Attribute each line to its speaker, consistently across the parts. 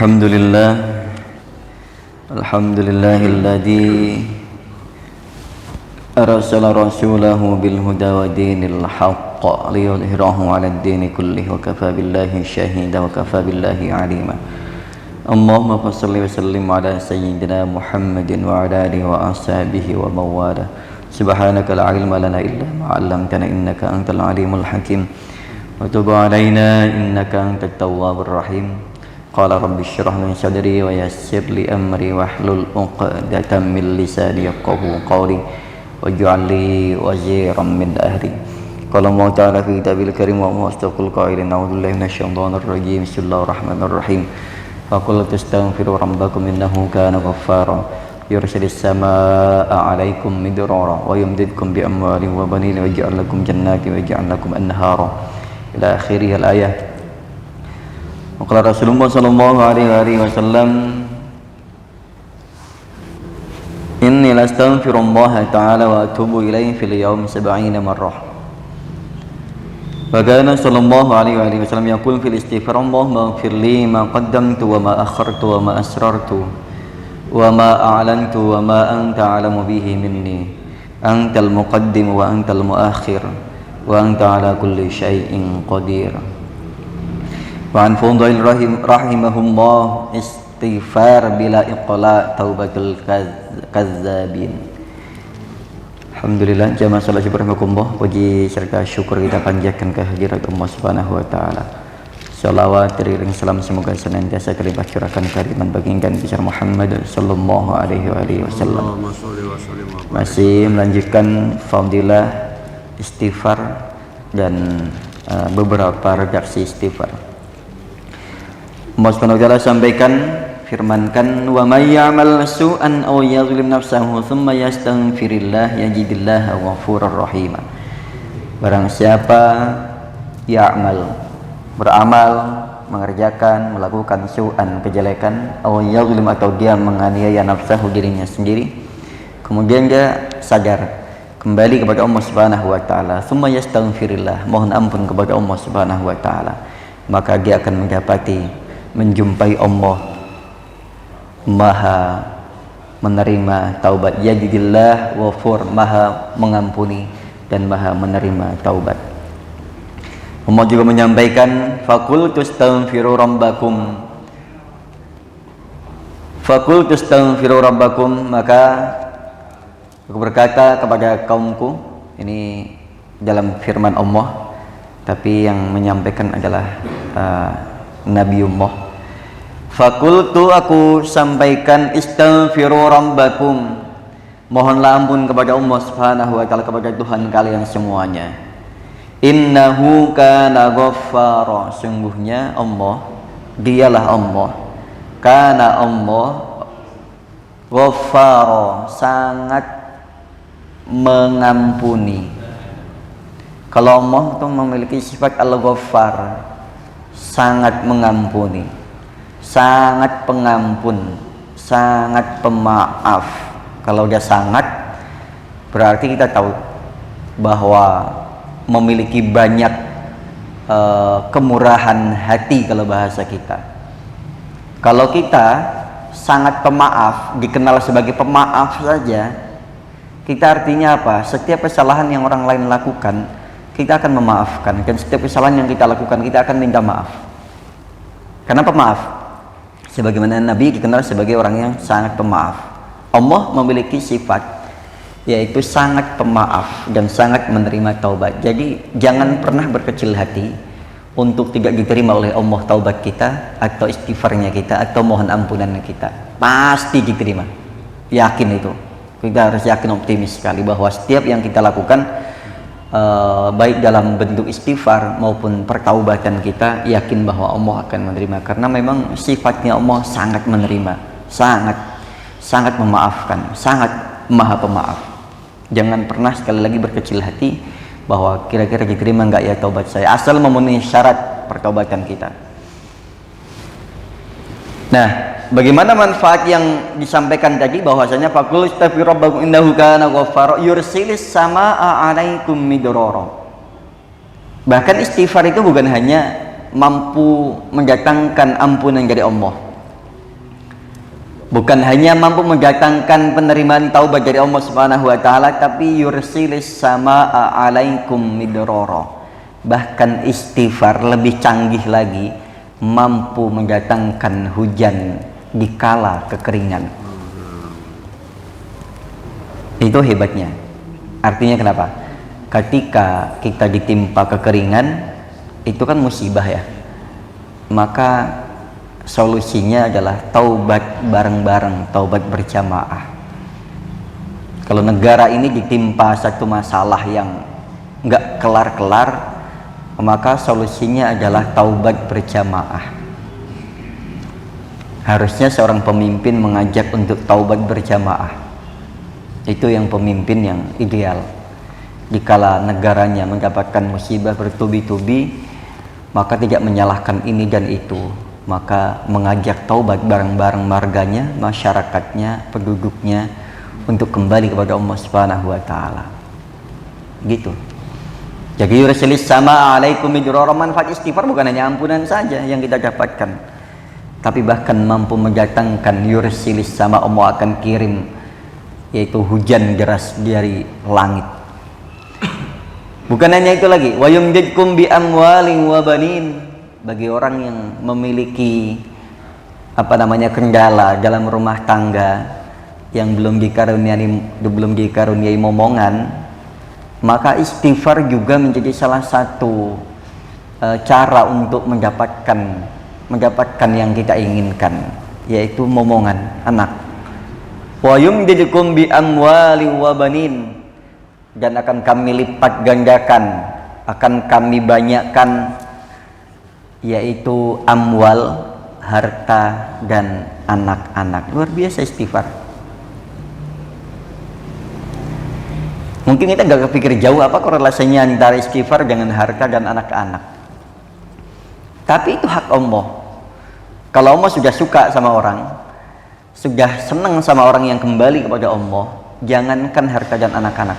Speaker 1: Alhamdulillah, alhamdulillahilladzi arsala rasulahu bil huda wa dinil haqq liyudhhirahu 'alad dini kullihi wa kafa billahi shahida wa kafa billahi 'alima. Allahumma shalli wa sallim ala sayyidina Muhammadin wa ala alihi wa ashabihi wa mawala. Subhanaka la ilma lana illa ma 'allamtana innaka antal alimul hakim. Wa tub 'alaina innaka antat tawwabur rahim. Qala rabbi shrah li sadri wa yassir li amri wahlul 'uqdatam min lisani yafqahu qawli waj'al li waziran min ahli. Qala Allah ta'ala fi kitabil karim wa mustaqil qailin a'udzu billahi minasyaitonir rajim. Bismillahirrahmanirrahim. Fa qul tastaghfiru rabbakum innahu kana ghaffara yursilis samaa'a 'alaikum midrara wa yumdidkum bi amwalin wa banin wa yaj'al lakum jannatin wa yaj'al lakum anhara ila akhirih al-ayah. Qala Rasulullah sallallahu alaihi wasallam, inni lastaghfirullah ta'ala wa atubu ilaihi fil yawmi 70 marrah. Wa kana sallallahu alaihi wasallam yaqul fil istighfar, Allahumma ighfir li ma qaddamtu wa ma akhartu wa ma asrartu wa ma a'lantu wa ma anta a'lamu bihi minni, antal muqaddim wa antal muakhir wa anta ala kulli syai'in qadir. Wa an Fudail rahimahullah, istighfar bila iqla taubatul kazzabin. Alhamdulillah, jamaah salat subhanakumullah, puji serta syukur kita panjatkan kehadirat Allah Subhanahu wa taala. Shalawat teriring salam semoga senantiasa terlimpah curahkan kariman baginda besar Muhammad sallallahu alaihi wasallam. Masih melanjutkan fadilah istighfar dan beberapa redaksi istighfar. Allah Subhanahu wa ta'ala sampaikan, firmankan, wa may ya'mal su'an aw yadhlim nafsahu thumma yastaghfirillah yajidillaha ghafurar rahim. Barang siapa ya'mal, beramal, mengerjakan, melakukan su'an, kejelekan, aw yadhlim, atau dia menganiaya nafsahu, dirinya sendiri, kemudian dia sadar, kembali kepada Allah Subhanahu wa ta'ala, thumma yastaghfirillah, mohon ampun kepada Allah Subhanahu wa ta'ala, maka dia akan menjumpai Allah maha menerima taubat. Yajidillah ghafur, maha mengampuni dan maha menerima taubat. Allah juga menyampaikan, faqul tastaghfiru rabbakum, maka aku berkata kepada kaumku. Ini dalam firman Allah, tapi yang menyampaikan adalah Nabiullah. Fakultu, aku sampaikan, istaghfiru rabbakum, mohonlah ampun kepada Allah Subhanahu wa ta'ala, kepada Tuhan kalian semuanya. Innahu kana ghaffara, sungguhnya Allah, dialah Allah, kana Allah ghaffara, sangat mengampuni. Kalau Allah itu memiliki sifat al-ghaffar, sangat mengampuni, sangat pengampun, sangat pemaaf. Kalau dia sangat, berarti kita tahu bahwa memiliki banyak kemurahan hati kalau bahasa kita. Kalau kita sangat pemaaf, dikenal sebagai pemaaf saja, kita artinya apa? Setiap kesalahan yang orang lain lakukan, kita akan memaafkan, dan setiap kesalahan yang kita lakukan kita akan minta maaf. Kenapa maaf? Sebagaimana Nabi dikenal sebagai orang yang sangat pemaaf. Allah memiliki sifat yaitu sangat pemaaf dan sangat menerima taubat. Jadi jangan pernah berkecil hati untuk tidak diterima oleh Allah taubat kita atau istighfarnya kita atau mohon ampunannya kita. Pasti diterima. Yakin itu. Kita harus yakin, optimis sekali bahwa setiap yang kita lakukan, baik dalam bentuk istighfar maupun pertaubatan kita, yakin bahwa Allah akan menerima, karena memang sifatnya Allah sangat menerima, sangat memaafkan, sangat maha pemaaf. Jangan pernah sekali lagi berkecil hati bahwa kira-kira diterima enggak ya taubat saya, asal memenuhi syarat pertaubatan kita. Nah, bagaimana manfaat yang disampaikan tadi, bahwasanya faqul istaghfiru rabbakum innahu kana ghaffara yursilis samaa'a 'alaikum midrara. Bahkan istighfar itu bukan hanya mampu mendatangkan ampunan dari Allah, Bukan hanya mampu mendatangkan penerimaan taubat dari Allah Subhanahu wa taala, tapi yursilis sama alaikum midroro. Bahkan istighfar lebih canggih lagi, mampu mendatangkan hujan di kala kekeringan. Itu hebatnya. Artinya kenapa? Ketika kita ditimpa kekeringan, itu kan musibah ya. Maka solusinya adalah taubat bareng-bareng, taubat berjamaah. Kalau negara ini ditimpa satu masalah yang nggak kelar-kelar, maka solusinya adalah taubat berjamaah. Harusnya seorang pemimpin mengajak untuk taubat berjamaah. Itu yang pemimpin yang ideal. Dikala negaranya mendapatkan musibah bertubi-tubi, maka tidak menyalahkan ini dan itu, maka mengajak taubat bareng-bareng marganya, masyarakatnya, penduduknya untuk kembali kepada Allah Subhanahu wa taala. Gitu. Jadi yursilis sama alaikum midroro, manfaat istighfar bukan hanya ampunan saja yang kita dapatkan, tapi bahkan mampu mendatangkan yursilis sama, Allah akan kirim yaitu hujan deras dari langit. Bukan hanya itu lagi, wa yumdidkum bi amwalin wa banin. Bagi orang yang memiliki kendala dalam rumah tangga yang belum dikaruniai momongan, maka istighfar juga menjadi salah satu cara untuk mendapatkan yang kita inginkan, yaitu momongan anak. Wa yumdidkum bi amwalin wa banin, dan akan kami lipat gandakan, akan kami banyakkan, yaitu amwal, harta, dan anak-anak. Luar biasa istighfar. Mungkin kita gak kepikir jauh apa korelasinya antara istighfar dengan harta dan anak-anak. Tapi itu hak Allah. Kalau Allah sudah suka sama orang, sudah senang sama orang yang kembali kepada Allah, jangankan harta dan anak-anak,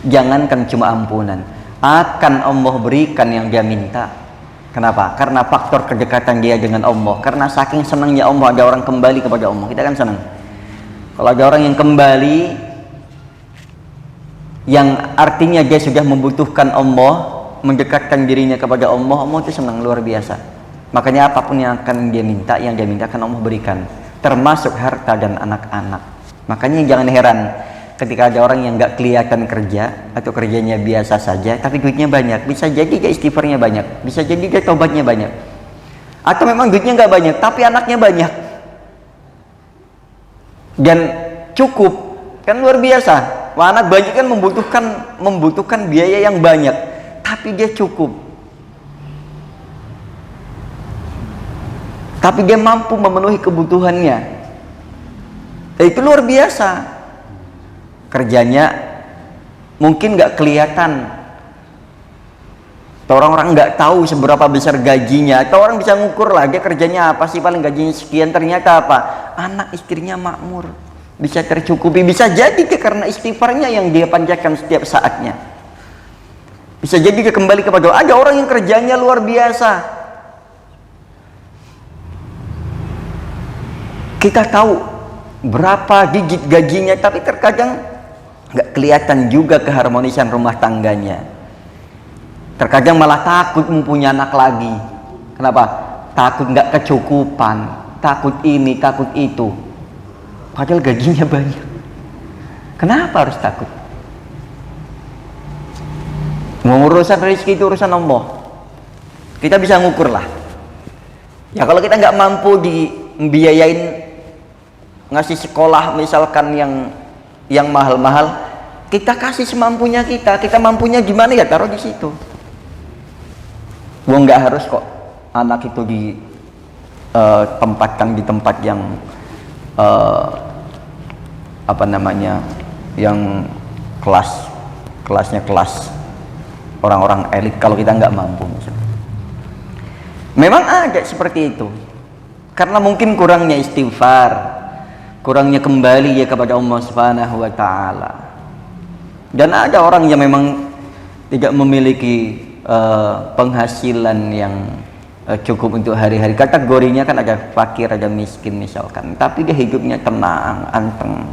Speaker 1: jangankan cuma ampunan, akan Allah berikan yang dia minta. Kenapa? Karena faktor kedekatan dia dengan Allah. Karena saking senangnya Allah ada orang kembali kepada Allah, kita kan senang. Kalau ada orang yang kembali, yang artinya dia sudah membutuhkan Allah, mendekatkan dirinya kepada Allah, Allah itu senang luar biasa. Makanya apapun yang akan dia minta, yang dia minta akan Allah berikan, termasuk harta dan anak-anak. Makanya jangan heran ketika ada orang yang nggak kelihatan kerja atau kerjanya biasa saja tapi duitnya banyak. Bisa jadi dia istighfarnya banyak, bisa jadi dia taubatnya banyak, atau memang duitnya nggak banyak tapi anaknya banyak dan cukup, kan luar biasa. Wah, anak banyak kan membutuhkan biaya yang banyak, tapi dia cukup, tapi dia mampu memenuhi kebutuhannya. Itu luar biasa. Kerjanya mungkin nggak kelihatan, atau orang-orang nggak tahu seberapa besar gajinya, atau orang bisa ngukur lah dia kerjanya apa sih, paling gajinya sekian, ternyata apa, anak istrinya makmur, bisa tercukupi. Bisa jadi karena istighfarnya yang dia panjatkan setiap saatnya. Bisa jadi dia kembali kepada Allah. Ada orang yang kerjanya luar biasa, kita tahu berapa digit gajinya, tapi terkadang nggak kelihatan juga keharmonisan rumah tangganya. Terkadang malah takut mempunyai anak lagi. Kenapa? Takut nggak kecukupan, takut ini, takut itu. Padahal gajinya banyak. Kenapa harus takut? Urusan rezeki itu urusan Allah. Kita bisa ngukur lah. Ya kalau kita nggak mampu dibiayain ngasih sekolah misalkan yang mahal-mahal, kita kasih semampunya kita. Kita mampunya gimana ya taruh di situ. Gua nggak harus kok anak itu ditempatkan di tempat yang yang kelasnya kelas orang-orang elit kalau kita nggak mampu misalnya. Memang ada seperti itu karena mungkin kurangnya istighfar, kurangnya kembali ya kepada Allah Subhanahu wa taala. Dan ada orang yang memang tidak memiliki penghasilan cukup untuk hari-hari. Kategorinya kan ada fakir, ada miskin misalkan, tapi dia hidupnya tenang, anteng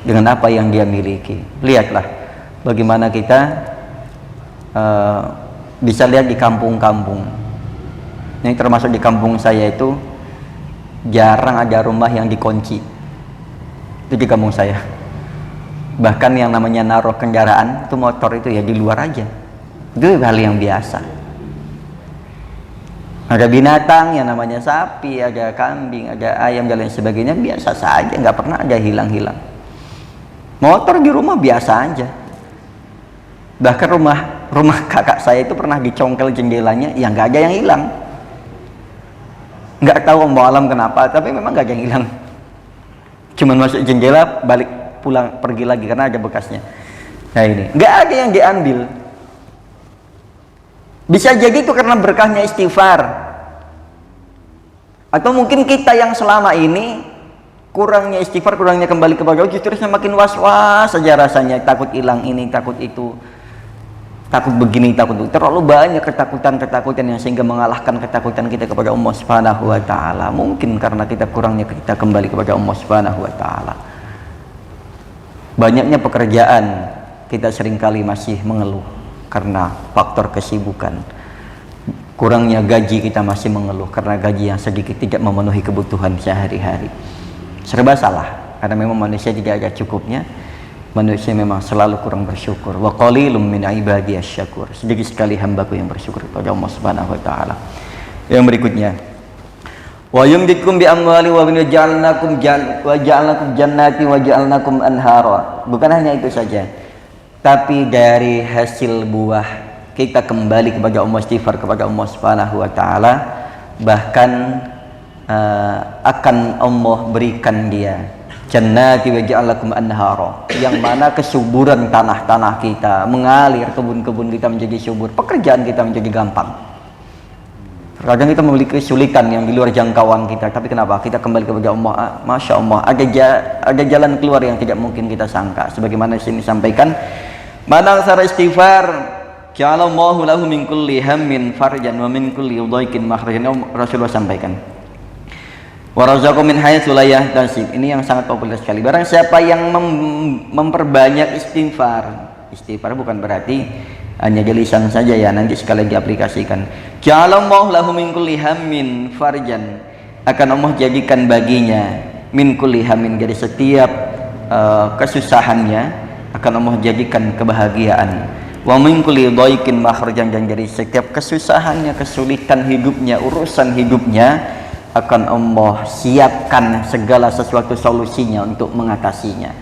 Speaker 1: dengan apa yang dia miliki. Lihatlah bagaimana kita bisa lihat di kampung-kampung. Ini termasuk di kampung saya itu jarang ada rumah yang dikunci. Itu di kampung saya. Bahkan yang namanya naruh kendaraan itu motor itu ya di luar aja. Itu hal yang biasa. Ada binatang yang namanya sapi, ada kambing, ada ayam dan lain sebagainya biasa saja, nggak pernah ada hilang-hilang. Motor di rumah biasa aja. Bahkan rumah kakak saya itu pernah dicongkel jendelanya, ya nggak ada yang hilang. Nggak tahu Allah alam kenapa, tapi memang nggak ada yang hilang. Cuman masuk jendela, balik pulang pergi lagi karena ada bekasnya. Nah ini nggak ada yang diambil. Bisa jadi itu karena berkahnya istighfar, atau mungkin kita yang selama ini kurangnya istighfar, kurangnya kembali kepada Allah, justru semakin was-was saja rasanya, takut hilang ini, takut itu, takut begini, takut itu. Terlalu banyak ketakutan yang sehingga mengalahkan ketakutan kita kepada Allah Subhanahu wa taala. Mungkin karena kita kurangnya kita kembali kepada Allah Subhanahu wa taala. Banyaknya pekerjaan, kita seringkali masih mengeluh karena faktor kesibukan. Kurangnya gaji, kita masih mengeluh karena gaji yang sedikit tidak memenuhi kebutuhan sehari-hari. Serba salah, karena memang manusia tidak ada cukupnya. Manusia memang selalu kurang bersyukur. Wa qalilum min ibadiyasy syakur. Sedikit sekali hambaku yang bersyukur kepada Allah Subhanahu wa taala. Yang berikutnya, wa yumdikum bi amwali wa ja'alnakum jannati wa ja'alnakum anhara. Bukan hanya itu saja, tapi dari hasil buah kita kembali kepada Allah, istighfar kepada Allah Subhanahu wa taala, bahkan akan Allah berikan dia jannati wa ja'alakum anhara, yang mana kesuburan tanah-tanah kita mengalir, kebun-kebun kita menjadi subur, pekerjaan kita menjadi gampang. Kadang kita memiliki kesulitan yang di luar jangkauan kita, tapi kenapa? Kita kembali kepada Allah, Masya Allah, ada jalan keluar yang tidak mungkin kita sangka. Sebagaimana di sini disampaikan, mana aksara istighfar, ja'alallahu lahu min kulli hammin farjan wa min kulli dhaiqin makhrajan. Rasulullah sampaikan, wa razaqakum min haitsu la yahtasib. Ini yang sangat populer sekali. Barang siapa yang memperbanyak istighfar bukan berarti hanya di lisan saja ya, nanti sekali lagi aplikasikan. Ja'alallahu lahu min kulli hammin farjan, akan Allah jadikan baginya min kulli hammin, dari setiap kesusahannya akan Allah jadikan kebahagiaan. Wa min kulli dhaiqin makhrajan, dan dari setiap kesusahannya, kesulitan hidupnya, urusan hidupnya, akan Allah siapkan segala sesuatu solusinya untuk mengatasinya.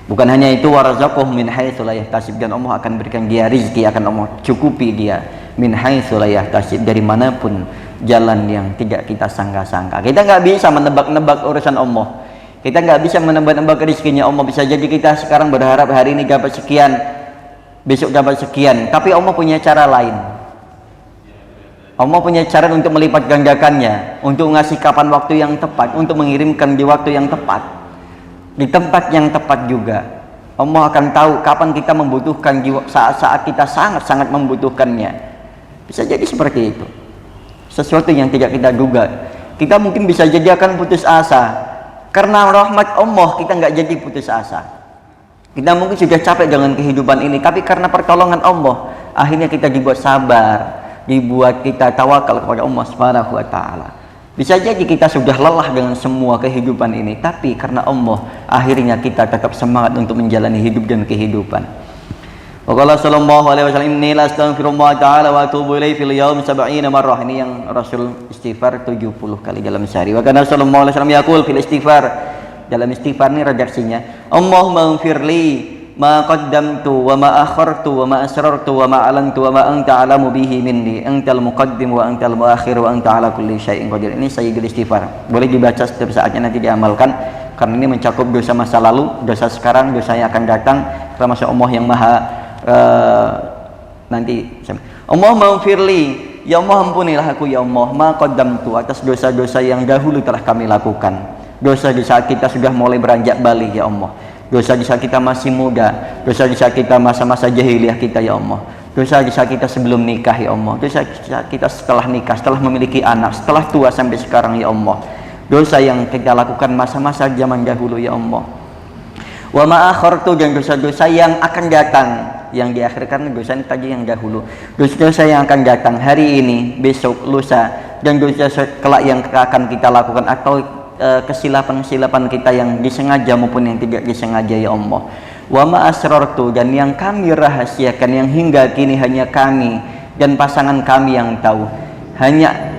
Speaker 1: Bukan hanya itu, warazaqahu min haitsu la yahtasib, dan Allah akan berikan dia rezeki, akan Allah cukupi dia min haitsu la yahtasib, dari manapun jalan yang tidak kita sangka-sangka. Kita nggak bisa menebak-nebak urusan Allah. Kita nggak bisa menebak-nebak rezekinya Allah. Bisa jadi kita sekarang berharap hari ini dapat sekian, besok dapat sekian, tapi Allah punya cara lain. Allah punya cara untuk melipat gandakannya, untuk ngasih kapan waktu yang tepat, untuk mengirimkan di waktu yang tepat, di tempat yang tepat juga. Allah akan tahu kapan kita membutuhkan, saat-saat kita sangat-sangat membutuhkannya. Bisa jadi seperti itu. Sesuatu yang tidak kita duga. Kita mungkin bisa jadi akan putus asa. Karena rahmat Allah kita nggak jadi putus asa. Kita mungkin sudah capek dengan kehidupan ini, tapi karena pertolongan Allah akhirnya kita dibuat sabar, dibuat kita tawakal kepada Allah Subhanahu wa taala. Bisa jadi kita sudah lelah dengan semua kehidupan ini, tapi karena Allah akhirnya kita tetap semangat untuk menjalani hidup dan kehidupan. Wa qala sallallahu alaihi wasallam, inni la astaghfirullah ta'ala wa atubu ilaihi fil yaum 70 marrah. Ini yang Rasul istighfar 70 kali dalam sehari. Wa kana sallallahu alaihi wasallam yaqul fil istighfar, dalam istighfar ini redaksinya, Allahumma ighfirli ma qaddamtu wa ma akhartu wa ma asrartu wa ma alantu wa ma anta alamu bihi minni, antal muqaddim wa antal muakhir wa anta ala kulli syai'in qadir. Ini sayyidul istighfar, boleh dibaca setiap saatnya, nanti diamalkan, karena ini mencakup dosa masa lalu, dosa sekarang, dosa yang akan datang, termasuk Allah yang maha nanti. Allahumma ighfirli, ya Allah ampunilah aku ya Allah, ma qaddamtu, atas dosa-dosa yang dahulu telah kami lakukan, dosa di saat kita sudah mulai beranjak balik ya Allah, dosa di saat kita masih muda, dosa di saat kita masa-masa jahiliyah kita ya Allah, dosa-dosa kita sebelum nikah ya Allah, dosa kita setelah nikah, setelah memiliki anak, setelah tua sampai sekarang ya Allah, dosa yang kita lakukan masa-masa zaman dahulu ya Allah, wa ma'akhartu, dan dosa-dosa yang akan datang, yang diakhirkan dosa tadi yang dahulu, dosa-dosa yang akan datang hari ini, besok, lusa, dan dosa kelak yang akan kita lakukan, atau kesilapan-kesilapan kita yang disengaja maupun yang tidak disengaja ya Allah. Wa ma asrartu, dan yang kami rahasiakan, yang hingga kini hanya kami dan pasangan kami yang tahu,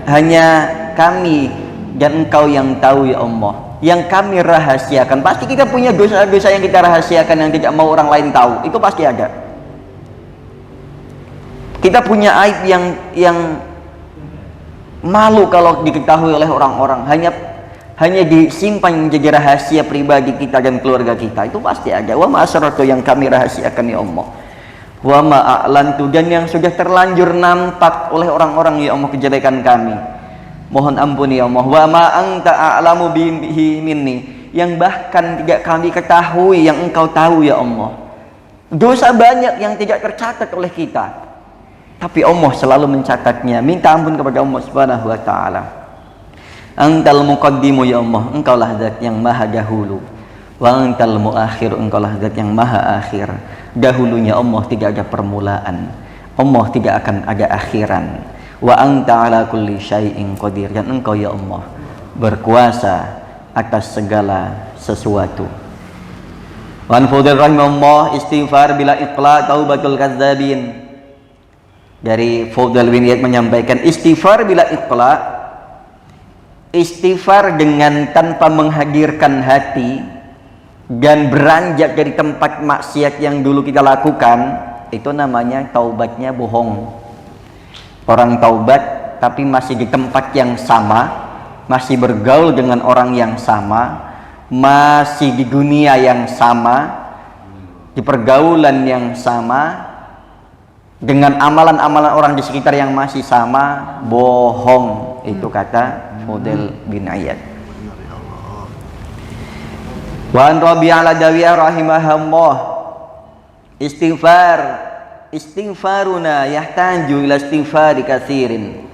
Speaker 1: hanya kami dan Engkau yang tahu ya Allah. Yang kami rahasiakan, pasti kita punya dosa-dosa yang kita rahasiakan yang tidak mau orang lain tahu, itu pasti ada. Kita punya aib yang malu kalau diketahui oleh orang-orang, hanya disimpan menjadi rahasia pribadi kita dan keluarga kita, itu pasti ada. Wa ma asrartu, yang kami rahasiakan ya Allah. Wa ma a'lantu, dan yang sudah terlanjur nampak oleh orang-orang ya Allah kejelekan kami, mohon ampuni ya Allah. Wa ma anta a'lamu bihi minni, yang bahkan tidak kami ketahui yang Engkau tahu ya Allah. Dosa banyak yang tidak tercatat oleh kita, tapi Allah selalu mencatatnya. Minta ampun kepada Allah Subhanahu wa taala. Antal muqaddimu ya Allah, Engkaulah zat yang maha dahulu. Wa antal muakhir, Engkaulah zat yang maha akhir. Dahulunya Allah tidak ada permulaan, Allah tidak akan ada akhiran. Wa anta ala kulli syai'in qadir, dan Engkau ya Allah berkuasa atas segala sesuatu. Wa an fudil rahimahullah, istighfar bila iqla taubatul kadzabin. Dari Fudhal bin Iyad menyampaikan, istighfar bila iqla, istighfar dengan tanpa menghadirkan hati dan beranjak dari tempat maksiat yang dulu kita lakukan, itu namanya taubatnya bohong. Orang taubat tapi masih di tempat yang sama, masih bergaul dengan orang yang sama, masih di dunia yang sama, di pergaulan yang sama, dengan amalan-amalan orang di sekitar yang masih sama, bohong. Itu kata Fudhal bin Iyad. Wa an Rabi'ah al-Adawiyah rahimahullah, istighfaruna yahtaju ila istighfari katsirin.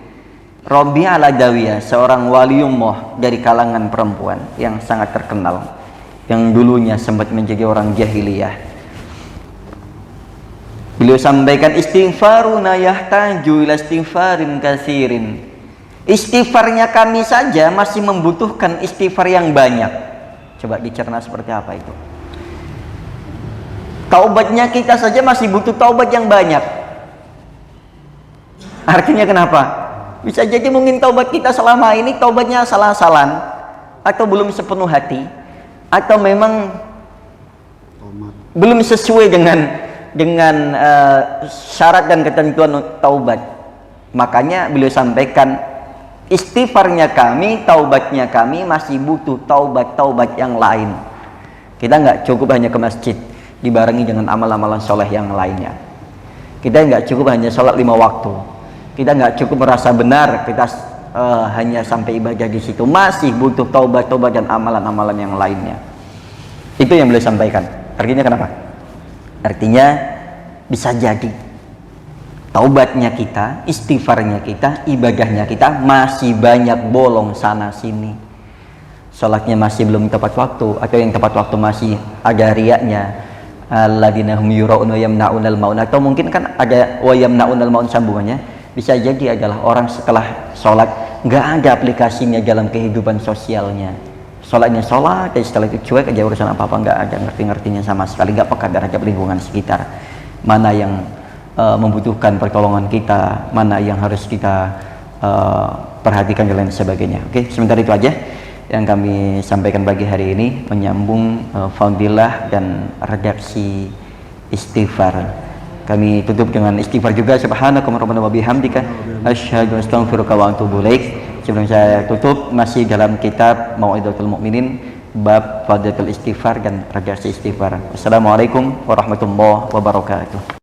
Speaker 1: Rabi'ah al-Adawiyah, seorang waliullah dari kalangan perempuan yang sangat terkenal, yang dulunya sempat menjadi orang jahiliyah. Beliau sampaikan, istighfaruna yahtaju ila istighfarin katsirin. Istighfarnya kami saja masih membutuhkan istighfar yang banyak. Coba dicerna seperti apa itu. Taubatnya kita saja masih butuh taubat yang banyak. Artinya kenapa? Bisa jadi mungkin taubat kita selama ini taubatnya salah-salan, atau belum sepenuh hati, atau memang belum sesuai dengan syarat dan ketentuan taubat. Makanya beliau sampaikan, istighfarnya kami, taubatnya kami masih butuh taubat yang lain. Kita nggak cukup hanya ke masjid dibarengi dengan amal-amalan soleh yang lainnya. Kita nggak cukup hanya sholat 5 waktu. Kita nggak cukup merasa benar kita hanya sampai ibadah di situ. Masih butuh taubat dan amalan-amalan yang lainnya. Itu yang beliau sampaikan. Artinya kenapa? Artinya bisa jadi taubatnya kita, istighfarnya kita, ibadahnya kita masih banyak bolong sana sini. Sholatnya masih belum tepat waktu, atau yang tepat waktu masih ada riaknya. Alladzina hum yura'un wa yamna'unal maun, atau mungkin kan ada wa yamna'unal maun sambungannya. Bisa jadi adalah orang setelah sholat nggak ada aplikasinya dalam kehidupan sosialnya. Sholatnya sholat, dan setelah itu cuek aja, urusan apa-apa nggak ada ngerti-ngertinya sama sekali, nggak peka terhadap lingkungan sekitar. Mana yang membutuhkan pertolongan kita, mana yang harus kita perhatikan dan lain sebagainya. Oke, sebentar itu aja yang kami sampaikan pagi hari ini, menyambung fadilah dan redaksi istighfar. Kami tutup dengan istighfar juga. Subhanaka rabbana wa bihamdika asyhadu an la ilaha illa anta astaghfiruka wa atubu ilaik. Sebelum saya tutup, masih dalam kitab Mau'izatul Mukminin, bab fadilatul istighfar dan redaksi istighfar. Assalamualaikum warahmatullahi wabarakatuh.